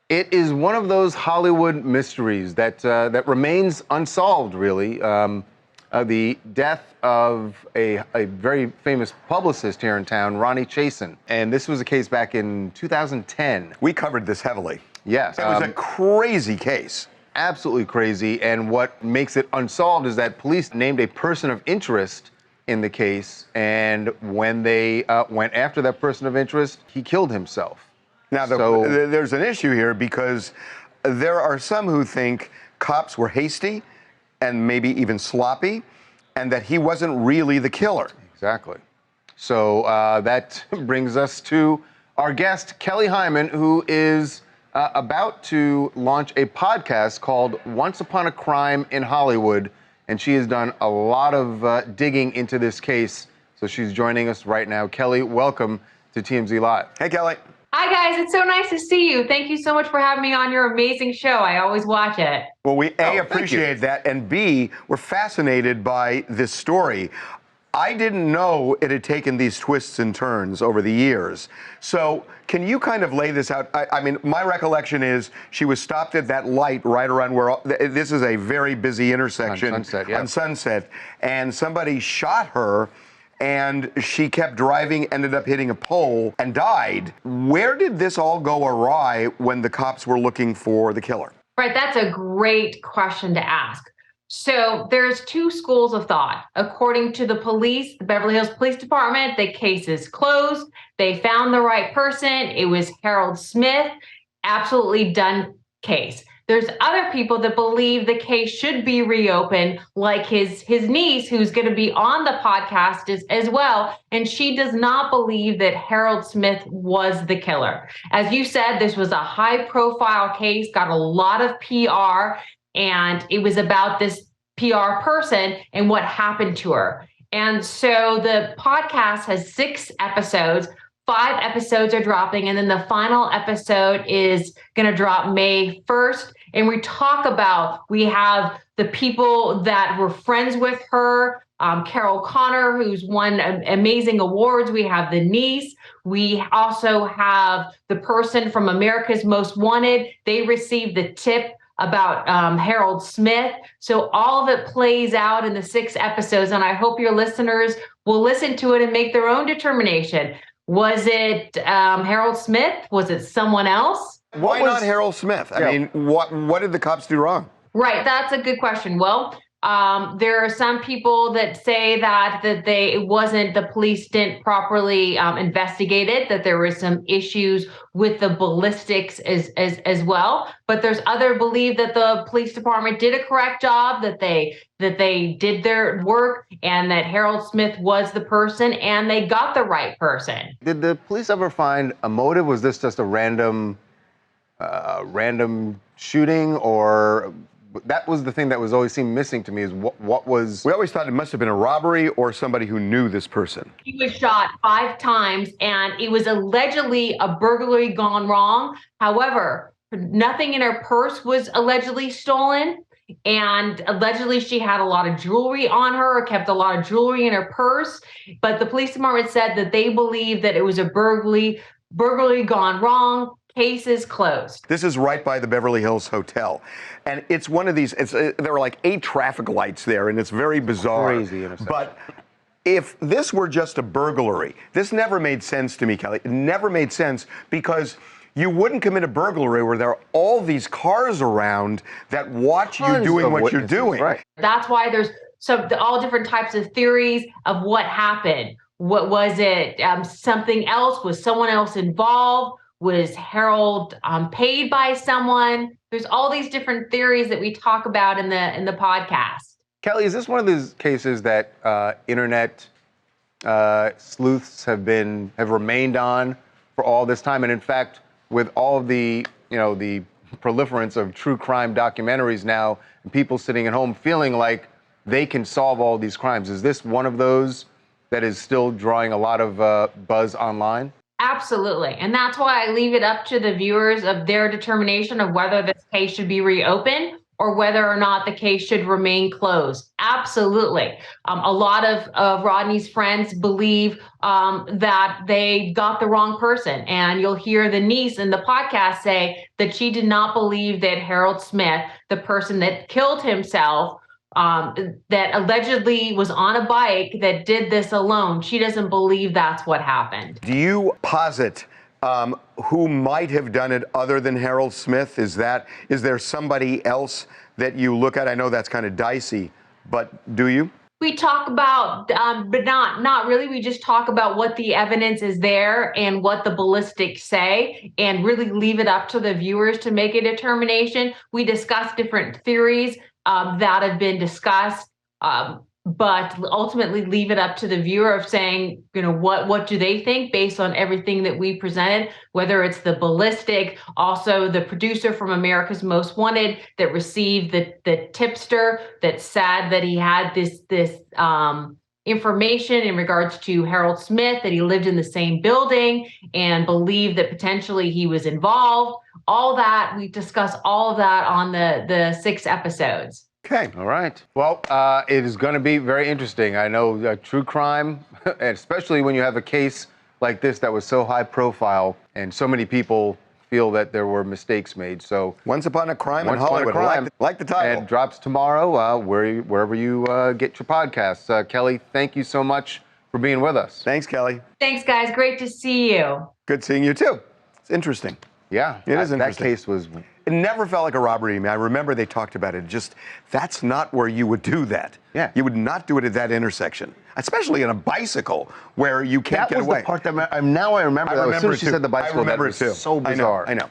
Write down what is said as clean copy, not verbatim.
It is one of those Hollywood mysteries that remains unsolved, really. The death of a very famous publicist here in town, Ronnie Chasen. And this was a case back in 2010. We covered this heavily. Yes. It was a crazy case. Absolutely crazy. And what makes it unsolved is that police named a person of interest in the case. And when they went after that person of interest, he killed himself. Now, there's an issue here because there are some who think cops were hasty and maybe even sloppy, and that he wasn't really the killer. Exactly. So that brings us to our guest, Kelly Hyman, who is about to launch a podcast called Once Upon a Crime in Hollywood, and she has done a lot of digging into this case. So she's joining us right now. Kelly, welcome to TMZ Live. Hey, Kelly. Hi, guys. It's so nice to see you. Thank you so much for having me on your amazing show. I always watch it. Well, we A, appreciate that, and B, we're fascinated by this story. I didn't know it had taken these twists and turns over the years. So can you kind of lay this out? I mean, my recollection is she was stopped at that light right around where, this is a very busy intersection. On Sunset, yeah. On Sunset, and somebody shot her, and she kept driving, ended up hitting a pole, and died. Where did this all go awry when the cops were looking for the killer? Right. That's a great question to ask. So there's two schools of thought. According to the police, the Beverly Hills Police Department, the case is closed. They found the right person. It was Harold Smith. Absolutely done case. There's other people that believe the case should be reopened, like his niece, who's going to be on the podcast as well. And she does not believe that Harold Smith was the killer. As you said, this was a high profile case, got a lot of PR, and it was about this PR person and what happened to her. And so the podcast has 6 episodes. 5 episodes are dropping, and then the final episode is going to drop May 1st. And we talk about, we have the people that were friends with her, Carol Connor, who's won amazing awards. We have the niece. We also have the person from America's Most Wanted. They received the tip about Harold Smith. So all of it plays out in the 6 episodes, and I hope your listeners will listen to it and make their own determination. Was it Harold Smith? Was it someone else? Why not Harold Smith? I mean, what did the cops do wrong? Right, that's a good question. Well, there are some people that say that it wasn't, the police didn't properly investigate it, that there were some issues with the ballistics as well. But there's other believe that the police department did a correct job, that they did their work, and that Harold Smith was the person, and they got the right person. Did the police ever find a motive? Was this just a random shooting, or that was the thing that was always seemed missing to me, is what was... We always thought it must have been a robbery or somebody who knew this person. He was shot 5 times, and it was allegedly a burglary gone wrong. However, nothing in her purse was allegedly stolen, and allegedly she had a lot of jewelry on her, or kept a lot of jewelry in her purse. But the police department said that they believe that it was a burglary gone wrong. Case is closed. This is right by the Beverly Hills Hotel. And it's one of these, there are like 8 traffic lights there, and it's very bizarre. Crazy intersection. But if this were just a burglary, this never made sense to me, Kelly. It never made sense, because you wouldn't commit a burglary where there are all these cars around that watch you doing what you're doing. Right. That's why there's all different types of theories of what happened. What was it? Something else? Was someone else involved? Was Harold paid by someone? There's all these different theories that we talk about in the podcast. Kelly, is this one of those cases that internet sleuths have remained on for all this time? And in fact, with all of the proliferance of true crime documentaries now, and people sitting at home feeling like they can solve all these crimes, is this one of those that is still drawing a lot of buzz online? Absolutely. And that's why I leave it up to the viewers of their determination of whether this case should be reopened or whether or not the case should remain closed. Absolutely. A lot of Rodney's friends believe that they got the wrong person. And you'll hear the niece in the podcast say that she did not believe that Harold Smith, the person that killed himself, that allegedly was on a bike, that did this alone. She doesn't believe that's what happened. Do you posit who might have done it other than Harold Smith? Is there somebody else that you look at? I know that's kind of dicey, but do you? We talk about, but not really. We just talk about what the evidence is there and what the ballistics say, and really leave it up to the viewers to make a determination. We discuss different theories that have been discussed, but ultimately leave it up to the viewer of saying, what do they think based on everything that we presented, whether it's the ballistic, also the producer from America's Most Wanted that received the tipster that said that he had this information in regards to Harold Smith, that he lived in the same building and believed that potentially he was involved. All that, we discuss all of that on the 6 episodes. Okay. All right. Well, it is going to be very interesting. I know true crime, and especially when you have a case like this that was so high profile and so many people feel that there were mistakes made. So Once Upon a Crime in Once Upon a Hollywood. Crime. Like the title. And drops tomorrow wherever you get your podcasts. Kelly, thank you so much for being with us. Thanks, Kelly. Thanks, guys. Great to see you. Good seeing you, too. It's interesting. Yeah. It is interesting. That case was... It never felt like a robbery to me. I remember they talked about it. Just, that's not where you would do that. Yeah. You would not do it at that intersection, especially in a bicycle where you can't get away. That was the part that now I remember. As soon as she said the bicycle, that was so bizarre. I know.